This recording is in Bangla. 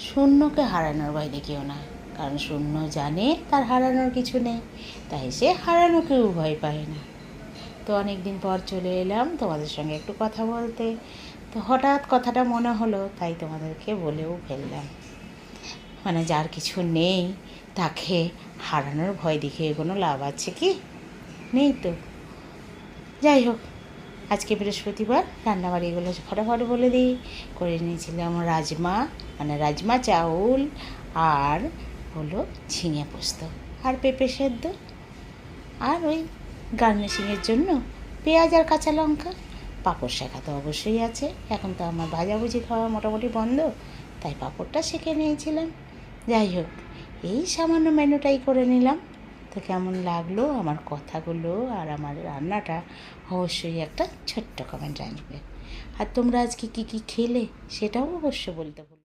শূন্যকে হারানোর ভয় দেখিও না, কারণ শূন্য জানে তার হারানোর কিছু নেই, তাই সে হারানোকেও ভয় পায় না। তো অনেক দিন পর চলে এলাম তোমাদের সঙ্গে একটু কথা বলতে। তো হঠাৎ কথাটা মনে হলো, তাই তোমাদেরকে বলেও ফেললাম। মানে যার কিছু নেই তাকে হারানোর ভয় দেখিয়ে কোনো লাভ আছে কি? নেই তো। যাই হোক, আজকে বৃহস্পতিবার, রান্নাবাড়িগুলো ফটাফট বলে দিই। করে নিয়েছিলাম রাজমা, মানে রাজমা চাউল, আর হলো ঝিঙে পোস্ত, আর পেঁপে সেদ্ধ, আর ওই গার্নিশিংয়ের জন্য পেঁয়াজ আর কাঁচা লঙ্কা। পাঁপড় শেখা তো অবশ্যই আছে, এখন তো আমার ভাজাভুজি খাওয়া মোটামুটি বন্ধ, তাই পাঁপড়টা শেখে নিয়েছিলাম। যাই হোক, এই সামান্য মেনুটাই করে নিলাম। তো কেমন লাগলো আমার কথাগুলো আর আমার রান্নাটা, অবশ্যই একটা ছোট্ট কমেন্ট আসবে। আর তোমরা আজকে কী কী খেলে সেটাও অবশ্য বলতে ভুলো না।